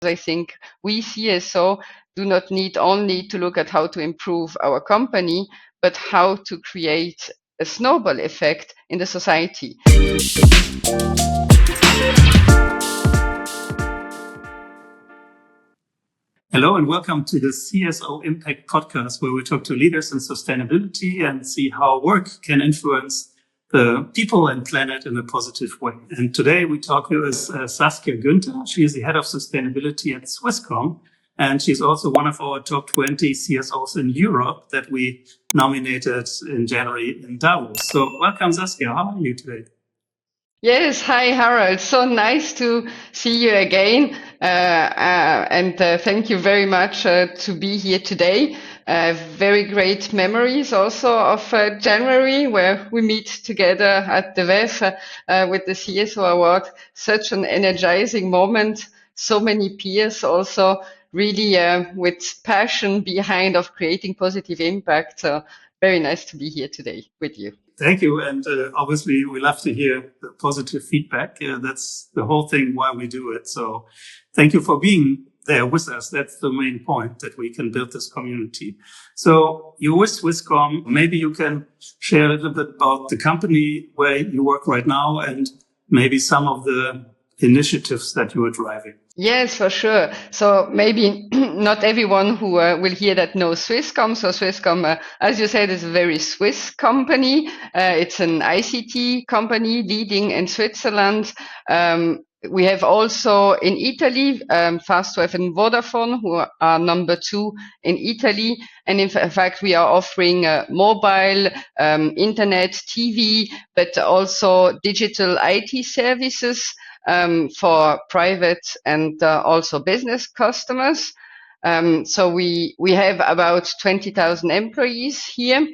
I think we CSO do not need only to look at how to improve our company, but how to create a snowball effect in the society. Hello and welcome to the CSO Impact Podcast, where we talk to leaders in sustainability and see how work can influence the people and planet in a positive way. And today we talk with Saskia Günther. She is the head of sustainability at Swisscom, and she's also one of our top 20 CSOs in Europe that we nominated in January in Davos. So welcome, Saskia. How are you today? Yes, hi Harald. So nice to see you again, and thank you very much to be here today. Very great memories also of January, where we meet together at the WEF with the CSO Award. Such an energizing moment. So many peers also really with passion behind of creating positive impact. So very nice to be here today with you. Thank you. And obviously, we love to hear the positive feedback. That's the whole thing why we do it. So thank you for being there with us. That's the main point, that we can build this community. So you're with Swisscom. Maybe you can share a little bit about the company where you work right now and maybe some of the initiatives that you are driving. Yes, for sure. So maybe not everyone who will hear that knows Swisscom. So Swisscom, as you said, is a very Swiss company. It's an ICT company leading in Switzerland. We have also in Italy, Fastweb and Vodafone, who are number 2 in Italy. And in fact, we are offering mobile, internet, TV, but also digital IT services for private and also business customers. So we have about 20,000 employees here,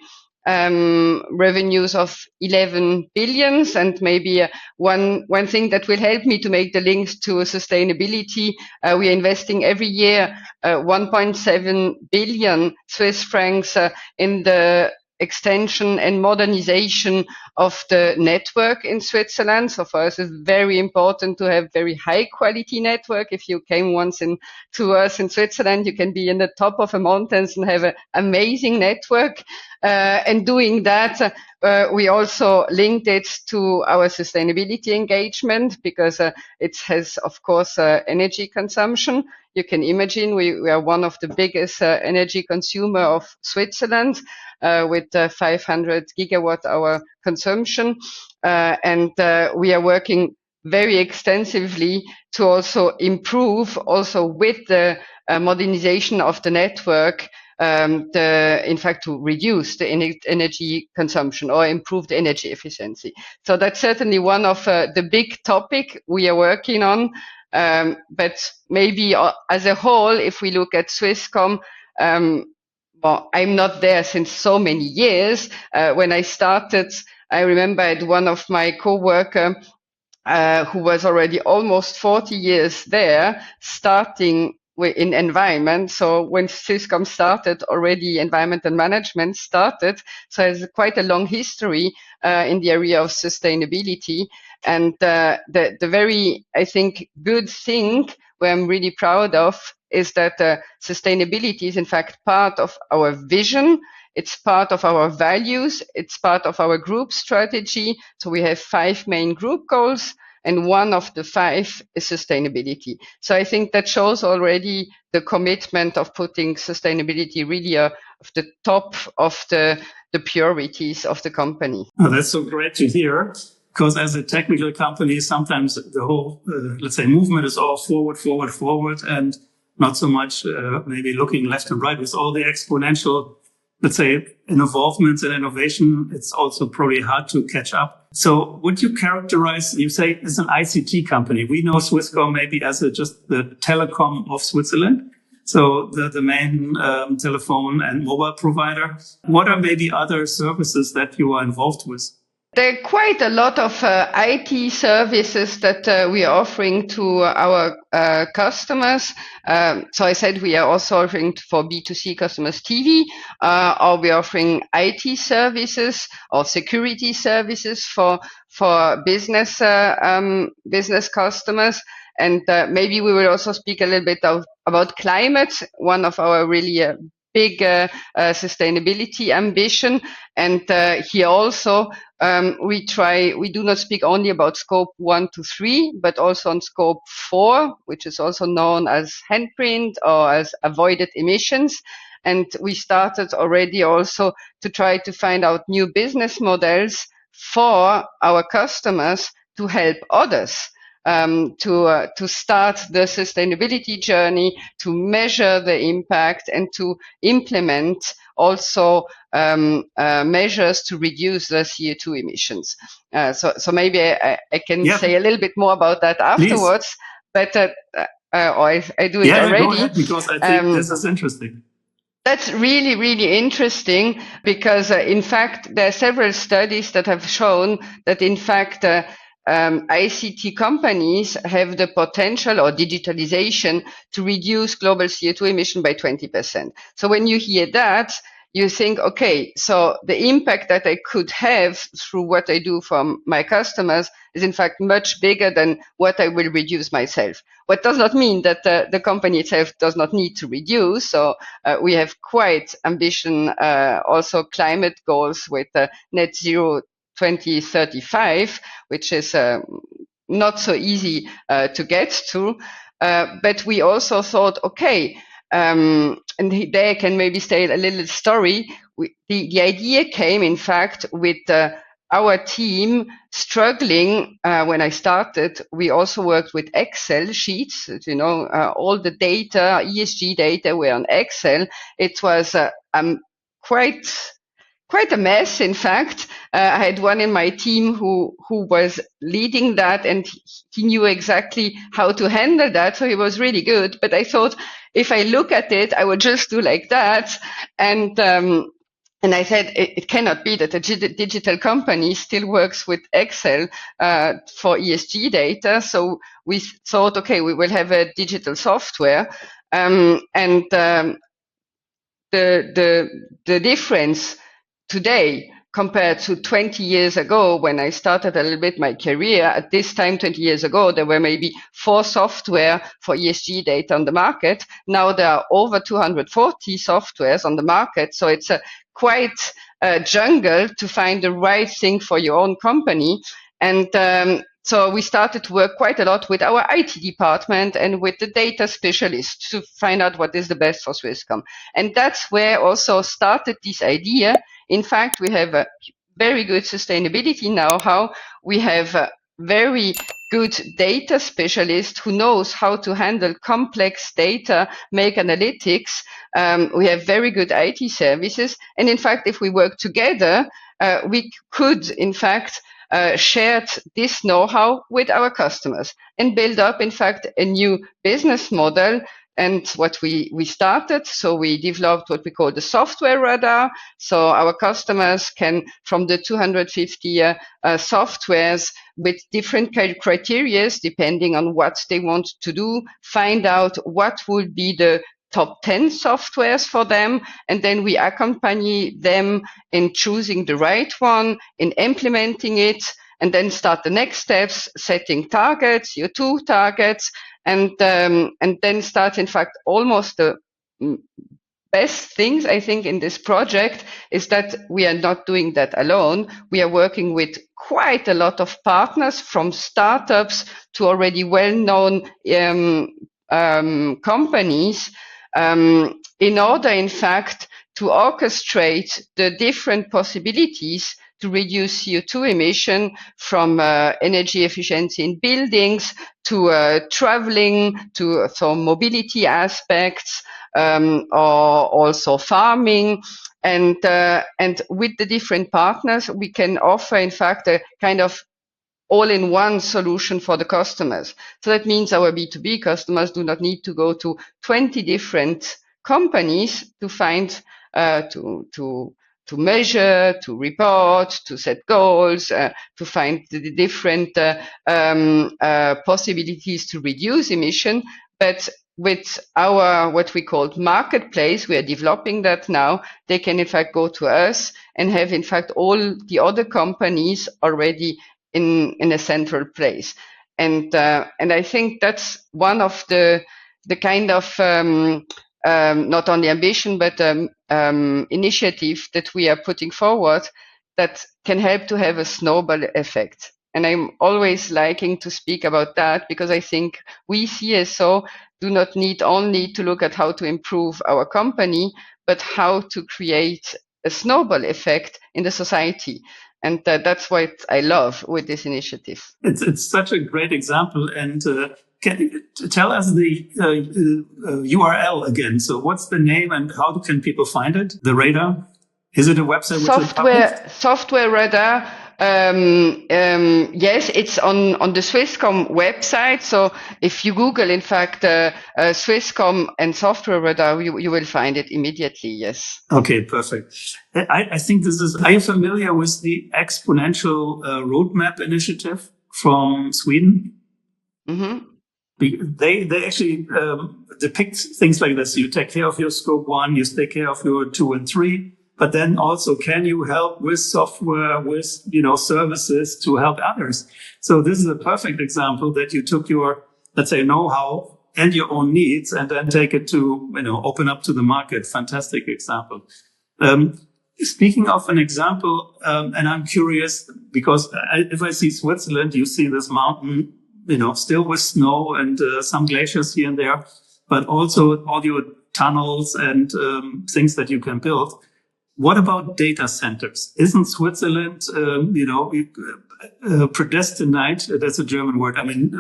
revenues of 11 billions, and maybe one thing that will help me to make the links to sustainability. We are investing every year 1.7 billion Swiss francs in the extension and modernization of the network in Switzerland. So for us, it's very important to have very high quality network. If you came once to us in Switzerland, you can be in the top of the mountains and have an amazing network. And doing that, we also linked it to our sustainability engagement, because it has, of course, energy consumption. You can imagine we are one of the biggest energy consumer of Switzerland, with 500 gigawatt hour consumption. And we are working very extensively to also improve, also with the modernization of the network, in fact, to reduce the energy consumption or improve the energy efficiency. So that's certainly one of the big topic we are working on. But maybe as a whole, if we look at Swisscom, well, I'm not there since so many years. When I started, I remember I had one of my co-worker who was already almost 40 years there, starting in environment. So when Swisscom started, already environment and management started. So it's quite a long history in the area of sustainability. And the very, I think, good thing where I'm really proud of is that sustainability is in fact part of our vision. It's part of our values. It's part of our group strategy. So we have 5 main group goals, and one of the 5 is sustainability. So I think that shows already the commitment of putting sustainability really of the top of the priorities of the company. Oh, that's so great to hear. Because as a technical company, sometimes the whole, let's say, movement is all forward, and not so much maybe looking left and right. With all the exponential, let's say, involvements and innovation, it's also probably hard to catch up. So would you characterize, you say it's an ICT company. We know Swisscom maybe as just the telecom of Switzerland. So the main telephone and mobile provider. What are maybe other services that you are involved with? There are quite a lot of IT services that we are offering to our customers. So I said we are also offering for B2C customers TV, or we are offering IT services or security services for business customers. And maybe we will also speak a little bit about climate, one of our really big sustainability ambition. And here also, we do not speak only about scope 1 to 3, but also on scope 4, which is also known as handprint or as avoided emissions. And we started already also to try to find out new business models for our customers to help others to start the sustainability journey, to measure the impact, and to implement also measures to reduce the CO2 emissions. So maybe I can say a little bit more about that afterwards. Please. But I do it already. Go ahead, because I think this is interesting. That's really, really interesting because, in fact, there are several studies that have shown that, in fact, ICT companies have the potential, or digitalization, to reduce global CO2 emission by 20%. So when you hear that, you think, okay, so the impact that I could have through what I do for my customers is in fact much bigger than what I will reduce myself. What does not mean that the company itself does not need to reduce. So we have quite ambition, also climate goals with net zero 2035, which is not so easy to get to. But we also thought, okay, and there I can maybe say a little story. The idea came, in fact, with our team struggling. When I started, we also worked with Excel sheets. All the data, ESG data, were on Excel. It was quite a mess, in fact. I had one in my team who was leading that, and he knew exactly how to handle that, so he was really good. But I thought, if I look at it, I would just do like that. And I said, it cannot be that a digital company still works with Excel for ESG data. So we thought, okay, we will have a digital software. The difference today compared to 20 years ago, when I started a little bit my career, at this time 20 years ago, there were maybe 4 software for ESG data on the market. Now there are over 240 softwares on the market. So it's quite a jungle to find the right thing for your own company. And so we started to work quite a lot with our IT department and with the data specialists to find out what is the best for Swisscom. And that's where also started this idea. In fact, we have a very good sustainability know-how. We have a very good data specialist who knows how to handle complex data, make analytics. We have very good IT services. And in fact, if we work together, we could, in fact, shared this know-how with our customers and build up, in fact, a new business model. And what we started, so we developed what we call the software radar. So our customers can, from the 250 softwares with different criteria, depending on what they want to do, find out what would be the top 10 softwares for them, and then we accompany them in choosing the right one, in implementing it, and then start the next steps, setting targets, CO2 targets, and then start, in fact, almost the best things, I think, in this project is that we are not doing that alone. We are working with quite a lot of partners, from startups to already well-known companies, in order, in fact, to orchestrate the different possibilities to reduce CO2 emission, from energy efficiency in buildings to traveling, to some mobility aspects, or also farming. And with the different partners, we can offer, in fact, a kind of all-in-one solution for the customers. So that means our B2B customers do not need to go to 20 different companies to find, to measure, to report, to set goals, to find the different possibilities to reduce emission. But with our, what we call marketplace, we are developing that now. They can, in fact, go to us and have, in fact, all the other companies already in a central place. And I think that's one of the kind of not only ambition but initiative that we are putting forward that can help to have a snowball effect. And I'm always liking to speak about that because I think we CSO do not need only to look at how to improve our company, but how to create a snowball effect in the society. And that's what I love with this initiative. It's such a great example. And can you tell us the URL again? So what's the name and how can people find it? The radar? Is it a website? Software radar. Yes, it's on the Swisscom website. So if you Google, in fact, Swisscom and software radar, you will find it immediately. Yes. Okay, perfect. I think are you familiar with the Exponential Roadmap Initiative from Sweden? Mm-hmm. They actually depict things like this. You take care of your scope 1, you take care of your 2 and 3. But then also, can you help with software, with, services to help others? So this is a perfect example that you took your, let's say, know-how and your own needs and then take it to, open up to the market. Fantastic example. Speaking of an example, and I'm curious because if I see Switzerland, you see this mountain, still with snow and some glaciers here and there, but also all your tunnels and things that you can build. What about data centers? Isn't Switzerland, predestined? That's a German word. I mean,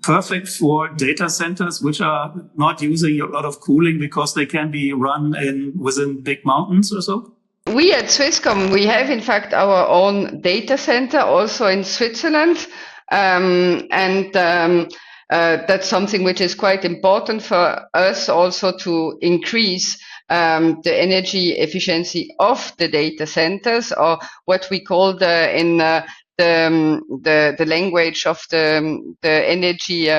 perfect for data centers, which are not using a lot of cooling because they can be run within big mountains or so? We at Swisscom, we have in fact our own data center also in Switzerland. That's something which is quite important for us also to increase the energy efficiency of the data centers, or what we call in the language of the energy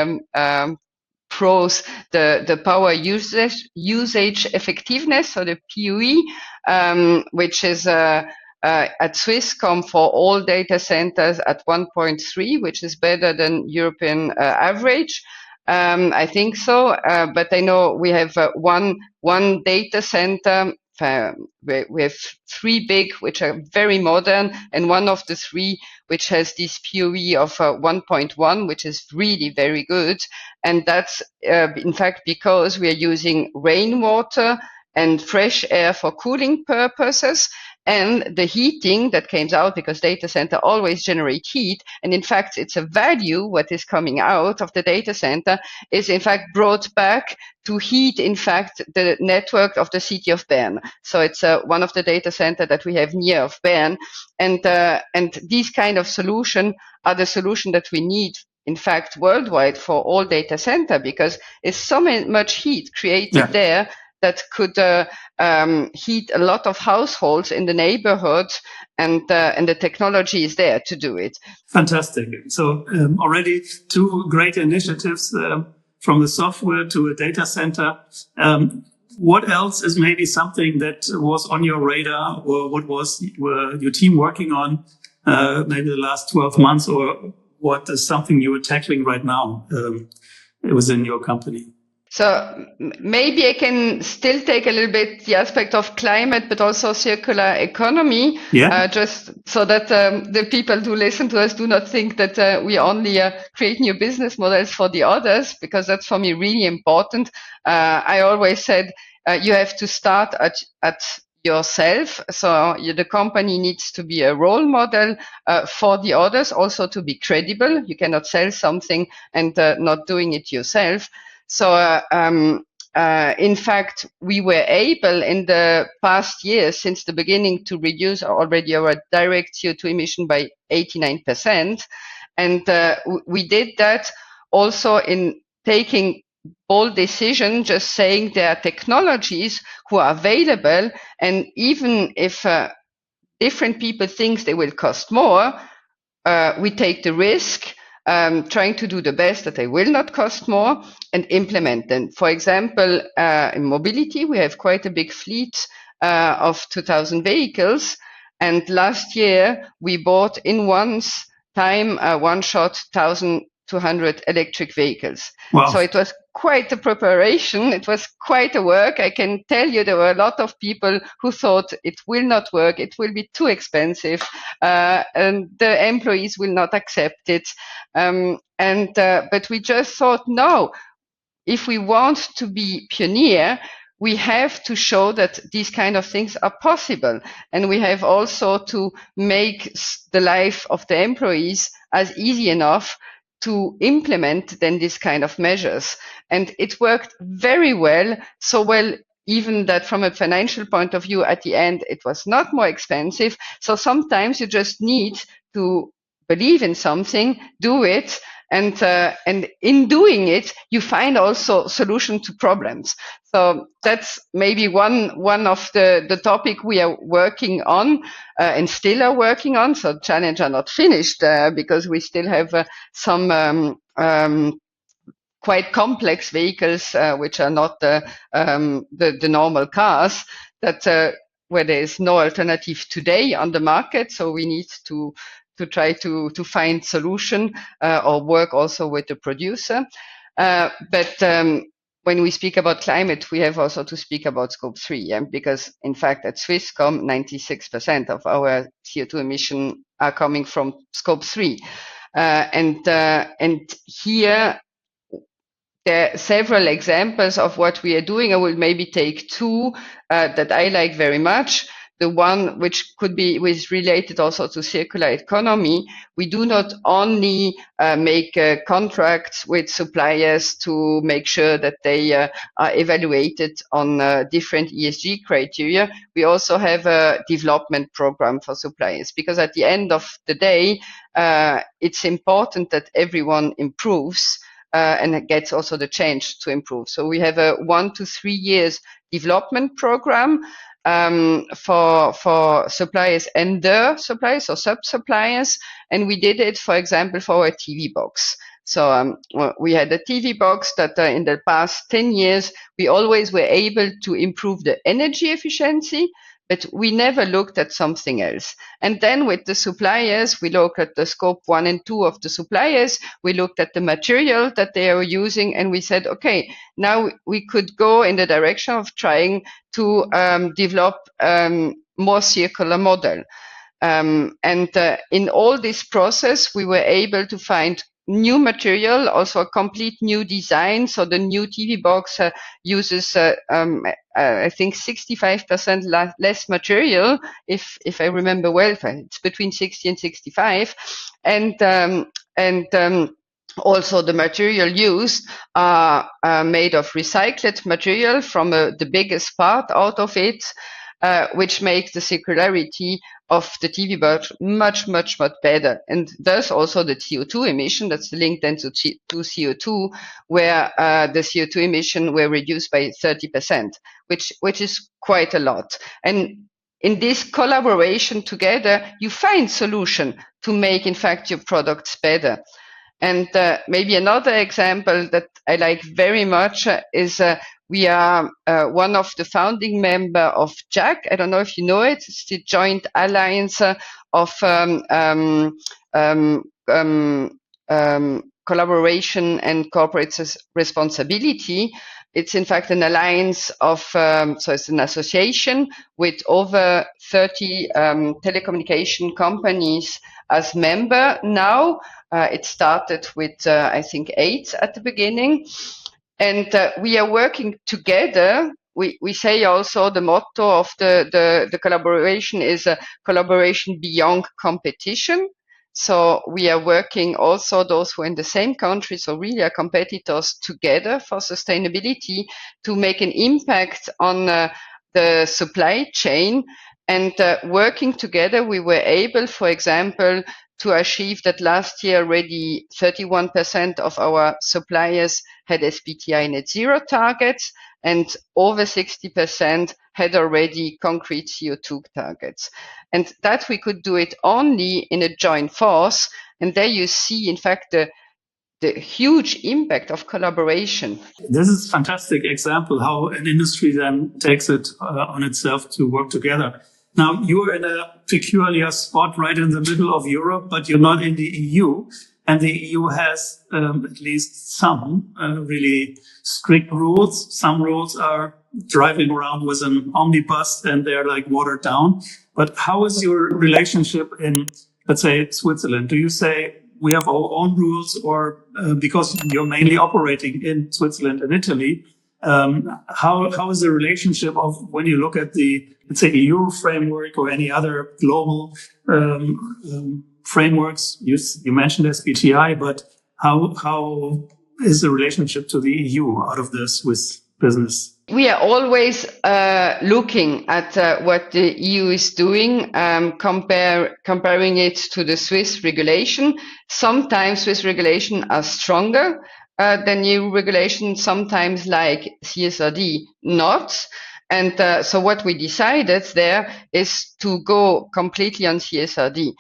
pros, the power usage effectiveness, or the PUE, which is at Swisscom for all data centers at 1.3, which is better than European average. I think so, but I know we have one data center. We have 3 big, which are very modern, and one of the 3 which has this PUE of 1.1, which is really very good. And that's in fact because we are using rainwater and fresh air for cooling purposes. And the heating that comes out, because data center always generate heat, and in fact it's a value what is coming out of the data center is in fact brought back to heat in fact the network of the city of Bern. So it's one of the data center that we have near of Bern, and these kind of solution are the solution that we need in fact worldwide for all data center, because it's so much heat created there that could heat a lot of households in the neighborhood, and the technology is there to do it. Fantastic. So already 2 great initiatives from the software to a data center. What else is maybe something that was on your radar, or what was your team working on maybe the last 12 months, or what is something you are tackling right now within your company? So maybe I can still take a little bit the aspect of climate, but also circular economy, just so that the people who listen to us do not think that we only create new business models for the others, because that's for me really important. I always said you have to start at yourself. So the company needs to be a role model for the others, also to be credible. You cannot sell something and not doing it yourself. So, in fact, we were able in the past years, since the beginning, to reduce already our direct CO2 emission by 89%. And we did that also in taking bold decision, just saying there are technologies who are available. And even if different people think they will cost more, we take the risk, trying to do the best that they will not cost more, and implement them. For example, in mobility, we have quite a big fleet of 2,000 vehicles. And last year, we bought in once time one shot 1,200 electric vehicles. Wow. So it was quite a preparation. It was quite a work. I can tell you there were a lot of people who thought it will not work. It will be too expensive, and the employees will not accept it. But we just thought, no, if we want to be pioneer, we have to show that these kind of things are possible. And we have also to make the life of the employees as easy enough to implement then this kind of measures. And it worked very well, so well even that from a financial point of view, at the end, it was not more expensive. So sometimes you just need to believe in something, do it, and in doing it, you find also solution to problems. So that's maybe one of the topic we are working on and still are working on. So challenge are not finished because we still have some quite complex vehicles which are not the normal cars that where there is no alternative today on the market. So we need to try to find solution or work also with the producer. But when we speak about climate, we have also to speak about scope 3, because in fact at Swisscom, 96% of our CO2 emissions are coming from scope 3. And here there are several examples of what we are doing. I will maybe take two that I like very much. The one which could be related also to circular economy. We do not only make contracts with suppliers to make sure that they are evaluated on different ESG criteria. We also have a development program for suppliers, because at the end of the day, it's important that everyone improves and gets also the change to improve. So we have a 1 to 3 years development program for suppliers and their suppliers or sub-suppliers. And we did it, for example, for our TV box. So we had a TV box that in the past 10 years, we always were able to improve the energy efficiency, but we never looked at something else. And then with the suppliers, we looked at the scope 1 and 2 of the suppliers. We looked at the material that they are using, and we said, okay, now we could go in the direction of trying to develop more circular model. And in all this process, we were able to find new material, also a complete new design. So the new TV box uses, I think, 65% less material, if I remember well. It's between 60 and 65, and also the material used are made of recycled material from the biggest part out of it, which makes the circularity of the TV box much, much, much better. And thus also the CO2 emission, that's linked then to CO2, where the CO2 emission were reduced by 30%, which is quite a lot. And in this collaboration together, you find solution to make, in fact, your products better. And maybe another example that I like very much is we are one of the founding member of JAC. I don't know if you know it. It's the Joint Alliance of Collaboration and Corporate Responsibility. It's in fact an alliance of, so it's an association with over 30 telecommunication companies as member now. It started with, I think, 8 at the beginning. And we are working together. We say also the motto of the collaboration is collaboration beyond competition. So we are working also, those who are in the same country, so really are competitors together for sustainability to make an impact on the supply chain. And working together, we were able, for example, to achieve that last year already 31% of our suppliers had SBTi net zero targets, and over 60% had already concrete CO2 targets. And that we could do it only in a joint force. And there you see, in fact, the huge impact of collaboration. This is a fantastic example how an industry then takes it on itself to work together. Now, you're in a peculiar spot right in the middle of Europe, but you're not in the EU. And the EU has at least some really strict rules. Some rules are driving around with an omnibus and they're like watered down. But how is your relationship in, let's say, Switzerland? Do you say we have our own rules, or because you're mainly operating in Switzerland and Italy, how is the relationship of when you look at the, let's say, EU framework or any other global frameworks? You mentioned SBTI, but how is the relationship to the EU out of the Swiss business? We are always looking at what the EU is doing, comparing it to the Swiss regulation. Sometimes Swiss regulation are stronger than EU regulation, sometimes like CSRD not. And so what we decided there is to go completely on CSRD,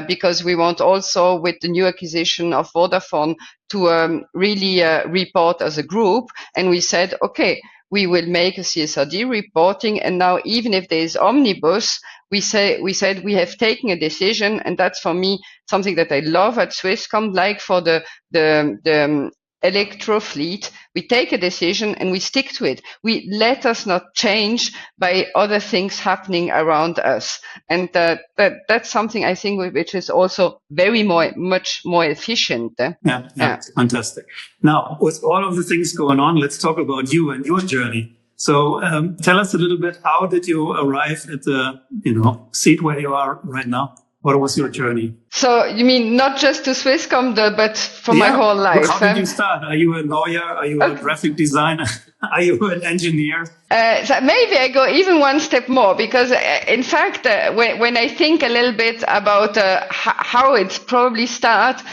because we want also with the new acquisition of Vodafone to really report as a group. And we said, okay, we will make a CSRD reporting. And now, even if there is omnibus, we said we have taken a decision, and that's for me something that I love at Swisscom. Like for the electro fleet, we take a decision and we stick to it. We let us not change by other things happening around us, and that's something I think which is also much more efficient. Yeah, fantastic. Now, with all of the things going on, let's talk about you and your journey. So, tell us a little bit, how did you arrive at the seat where you are right now? What was your journey? So you mean not just to Swisscom, but for my whole life? How did you start? Are you a lawyer? Are you a graphic designer? Are you an engineer? So maybe I go even one step more, because in fact, when I think a little bit about how it probably started,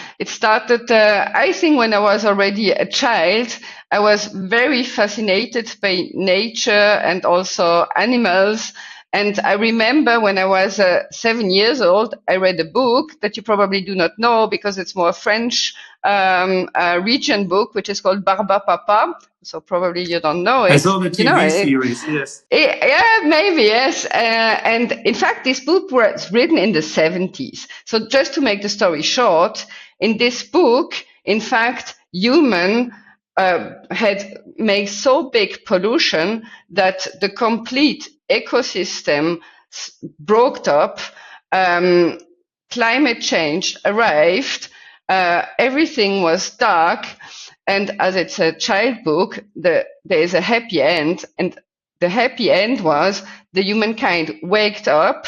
I think when I was already a child. I was very fascinated by nature and also animals. And I remember when I was 7 years old, I read a book that you probably do not know because it's more French region book, which is called Barba Papa. So probably you don't know it. I saw the TV series, yes. Yeah, maybe, yes. And in fact, this book was written in the 70s. So just to make the story short, in this book, in fact, human had made so big pollution that the complete ecosystem broke up, climate change arrived, everything was dark, and as it's a child book, there is a happy end, and the happy end was the humankind waked up,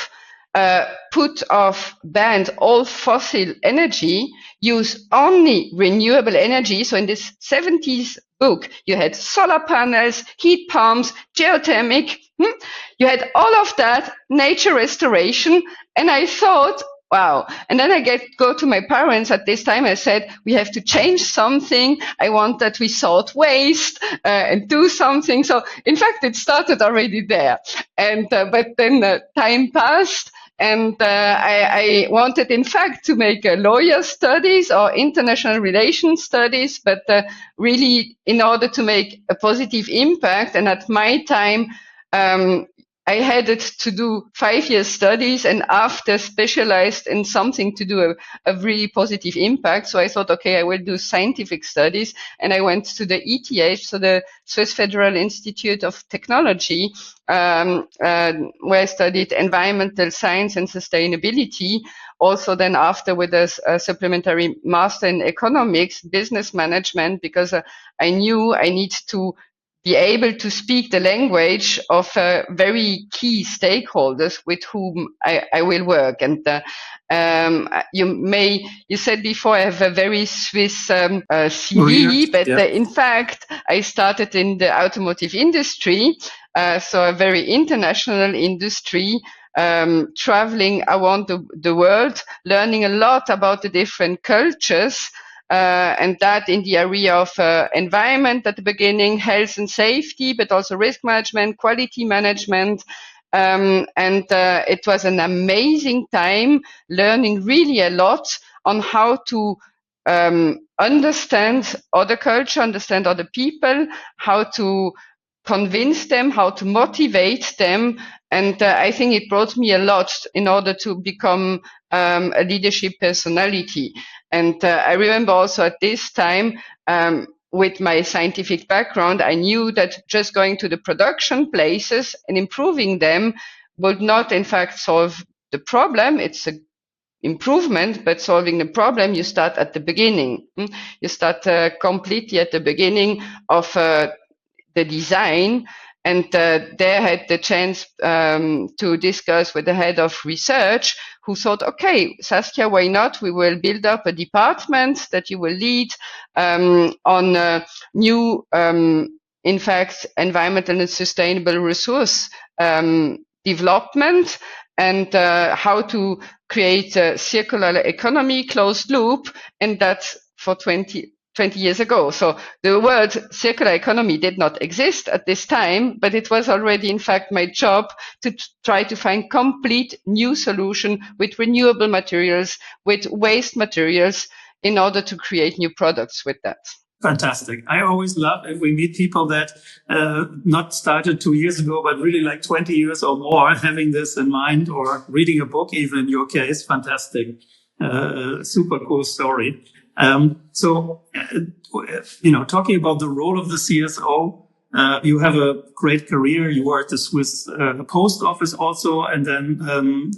banned all fossil energy, use only renewable energy. So in this 70s book, you had solar panels, heat pumps, geothermic, you had all of that, nature restoration. And I thought, wow. And then I go to my parents at this time. I said, we have to change something. I want that we sort waste and do something. So in fact, it started already there. And but then time passed. And I wanted, in fact, to make lawyer studies or international relations studies, but really in order to make a positive impact. And at my time, I had to do 5-year studies, and after specialized in something to do a really positive impact. So I thought, okay, I will do scientific studies. And I went to the ETH, so the Swiss Federal Institute of Technology, where I studied environmental science and sustainability. Also then after with a supplementary master in economics, business management, because I knew I need to be able to speak the language of very key stakeholders with whom I will work. And you said before I have a very Swiss CV, but in fact I started in the automotive industry, so a very international industry. Traveling around the world, learning a lot about the different cultures. And that in the area of environment at the beginning, health and safety, but also risk management, quality management. And it was an amazing time learning really a lot on how to understand other culture, understand other people, how to convince them, how to motivate them, And I think it brought me a lot in order to become a leadership personality. And I remember also at this time, with my scientific background, I knew that just going to the production places and improving them would not, in fact, solve the problem. It's a improvement, but solving the problem, you start at the beginning. You start completely at the beginning of the design. And there I had the chance to discuss with the head of research, who thought, okay, Saskia, why not? We will build up a department that you will lead on new, in fact, environmental and sustainable resource development, and how to create a circular economy, closed loop, and that's for 20 years ago. So the word circular economy did not exist at this time, but it was already, in fact, my job to try to find complete new solution with renewable materials, with waste materials, in order to create new products with that. Fantastic. I always love if we meet people that not started 2 years ago, but really like 20 years or more, having this in mind, or reading a book, even in your case. Fantastic. Super cool story. Talking about the role of the CSO, you have a great career. You were at the Swiss Post Office also, and then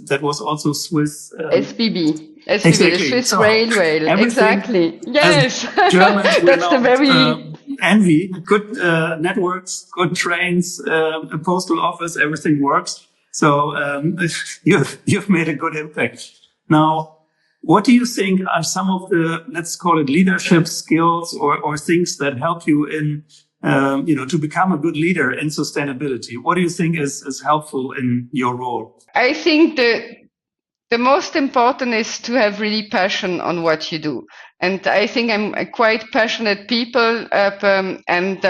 that was also Swiss SBB. Exactly. The Swiss Railway. Exactly. Yes. Germans That's the very envy. Good networks, good trains, a postal office, everything works. So you've made a good impact. Now, what do you think are some of the, let's call it, leadership skills or things that help you in to become a good leader in sustainability? What do you think is helpful in your role? I think the most important is to have really passion on what you do. And I think I'm a quite passionate people, and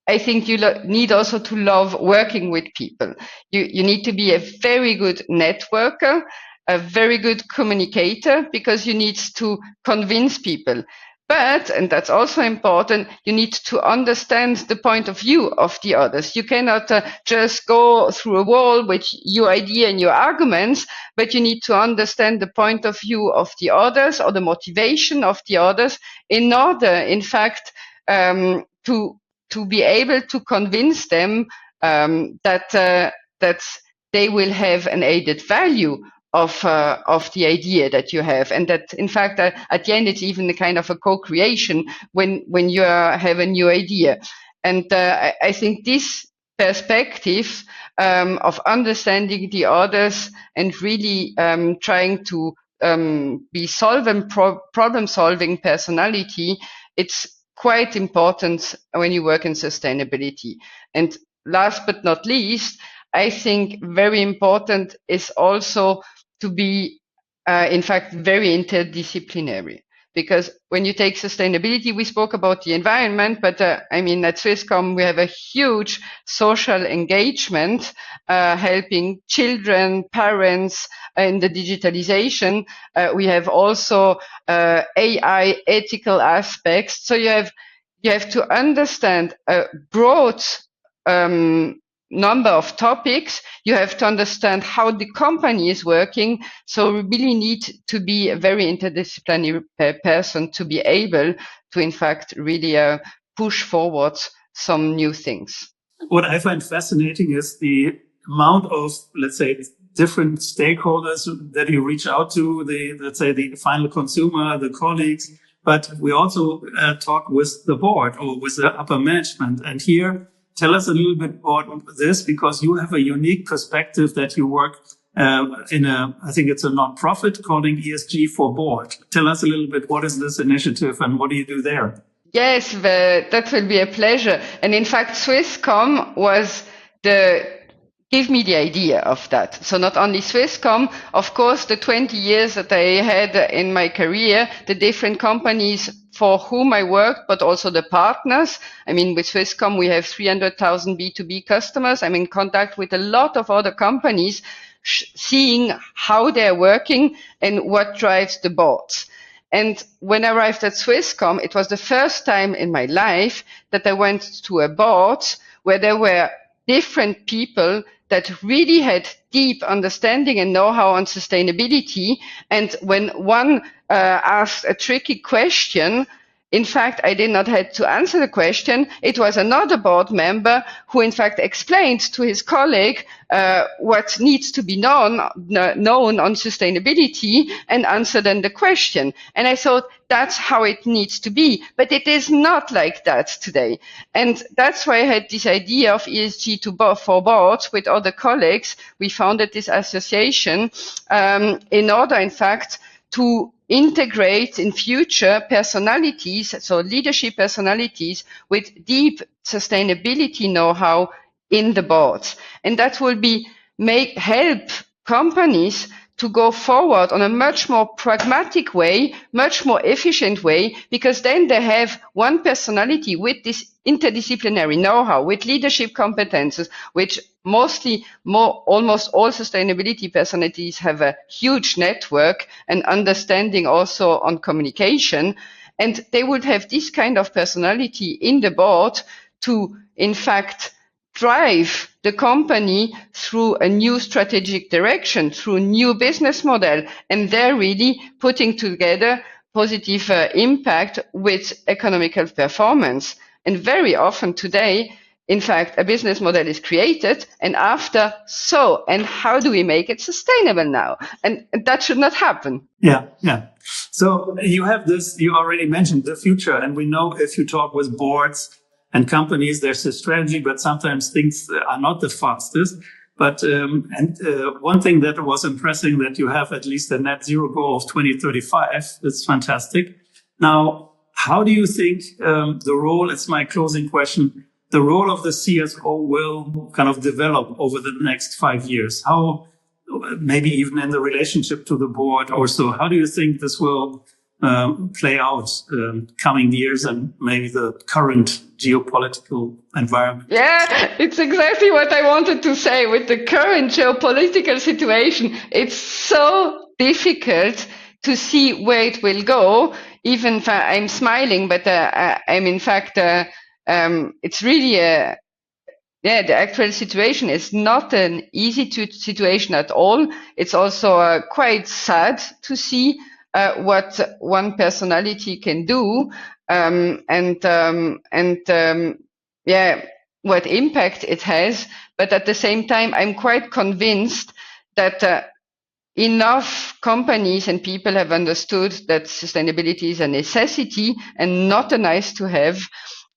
I think you need also to love working with people. You need to be a very good networker, a very good communicator, because you need to convince people. But, and that's also important, you need to understand the point of view of the others. You cannot just go through a wall with your idea and your arguments, but you need to understand the point of view of the others, or the motivation of the others, in order, in fact, to be able to convince them that they will have an added value of the idea that you have, and that, in fact, at the end, it's even a kind of a co-creation when you have a new idea. And I think this perspective of understanding the others and really trying to be problem-solving personality, it's quite important when you work in sustainability. And last but not least, I think very important is also to be, in fact, very interdisciplinary. Because when you take sustainability, we spoke about the environment, but at Swisscom, we have a huge social engagement, helping children, parents in the digitalization. We have also AI ethical aspects. So you have to understand a broad number of topics. You have to understand how the company is working. So we really need to be a very interdisciplinary person to be able to, in fact, really push forward some new things. What I find fascinating is the amount of, let's say, different stakeholders that you reach out to, the final consumer, the colleagues, but we also talk with the board or with the upper management. And here, tell us a little bit about this, because you have a unique perspective that you work I think it's a non-profit calling ESG for Board. Tell us a little bit, what is this initiative and what do you do there? Yes, that will be a pleasure. And in fact, Swisscom was give me the idea of that. So not only Swisscom, of course, the 20 years that I had in my career, the different companies for whom I worked, but also the partners. With Swisscom, we have 300,000 B2B customers. I'm in contact with a lot of other companies, seeing how they're working and what drives the boards. And when I arrived at Swisscom, it was the first time in my life that I went to a board where there were different people that really had deep understanding and know-how on sustainability. And when one asked a tricky question, in fact, I did not have to answer the question. It was another board member who, in fact, explained to his colleague what needs to be known on sustainability and answered then the question. And I thought that's how it needs to be. But it is not like that today. And that's why I had this idea of ESG for boards with other colleagues. We founded this association in order, in fact, to integrate in future personalities, so leadership personalities with deep sustainability know-how in the boards. And that will help companies to go forward on a much more pragmatic way, much more efficient way, because then they have one personality with this interdisciplinary know-how, with leadership competences, which almost all sustainability personalities have a huge network and understanding also on communication. And they would have this kind of personality in the board to, in fact, drive the company through a new strategic direction, through a new business model, and they're really putting together positive impact with economical performance. And very often today, in fact, a business model is created, and after, and how do we make it sustainable now? And that should not happen. Yeah. So you have this, you already mentioned the future, and we know if you talk with boards and companies, there's a strategy, but sometimes things are not the fastest. But one thing that was impressive, that you have at least a net zero goal of 2035. It's fantastic. Now, how do you think the role, it's my closing question, the role of the CSO will kind of develop over the next 5 years? How, maybe even in the relationship to the board or so, how do you think this will play out coming years and maybe the current geopolitical environment? Yeah, it's exactly what I wanted to say. With the current geopolitical situation, it's so difficult to see where it will go. Even if I'm smiling, but I'm in fact, it's really the actual situation is not an easy situation at all. It's also quite sad to see what one personality can do, what impact it has. But at the same time, I'm quite convinced that enough companies and people have understood that sustainability is a necessity and not a nice to have.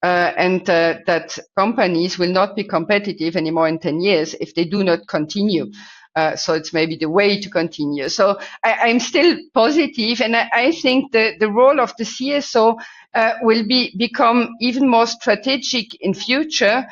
And that companies will not be competitive anymore in 10 years if they do not continue. So it's maybe the way to continue. So I'm still positive, and I think the role of the CSO will become even more strategic in future.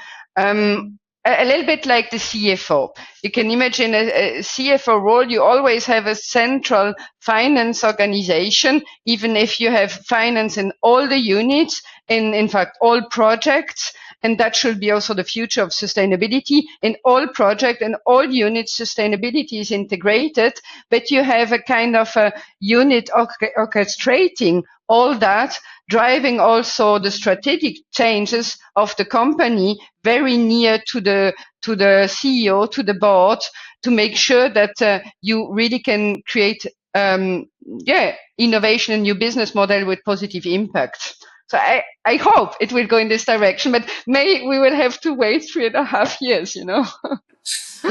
A little bit like the CFO. You can imagine a CFO role. You always have a central finance organization, even if you have finance in all the units, in fact, all projects. And that should be also the future of sustainability. In all projects and all units, sustainability is integrated, but you have a kind of a unit orchestrating all that, driving also the strategic changes of the company very near to the CEO, to the board, to make sure that you really can create innovation and new business model with positive impact. So I hope it will go in this direction, but we will have to wait 3.5 years,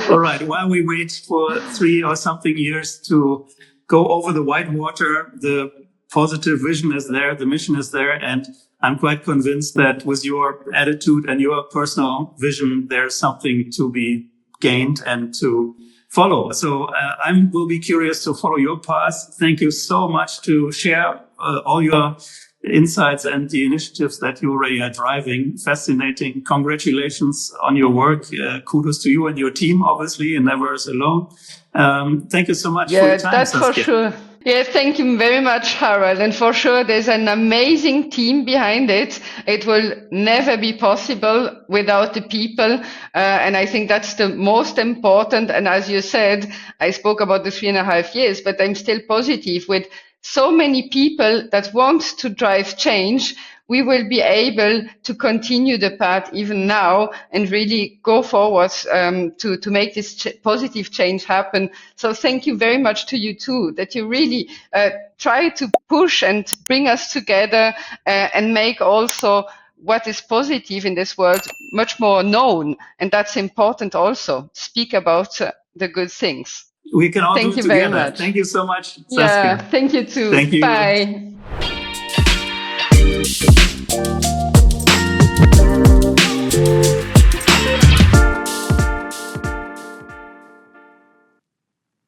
All right. While we wait for 3 or something years to go over the white water, the positive vision is there, the mission is there, and I'm quite convinced that with your attitude and your personal vision, there's something to be gained and to follow. So I will be curious to follow your path. Thank you so much to share all your insights and the initiatives that you already are driving. Fascinating. Congratulations on your work. Kudos to you and your team, obviously, and never is alone. Thank you so much for your time, that's Saskia. for sure. Yeah, thank you very much, Harald. And for sure, there's an amazing team behind it. It will never be possible without the people. And I think that's the most important. And as you said, I spoke about the 3.5 years, but I'm still positive with so many people that want to drive change. we will be able to continue the path even now and really go forward to make this positive change happen. So thank you very much to you too, that you really try to push and bring us together and make also what is positive in this world much more known. And that's important also. Speak about the good things. We can all Thank do it you very together. much. Thank you so much, Saskia. Yeah, thank you too. Thank you. Bye.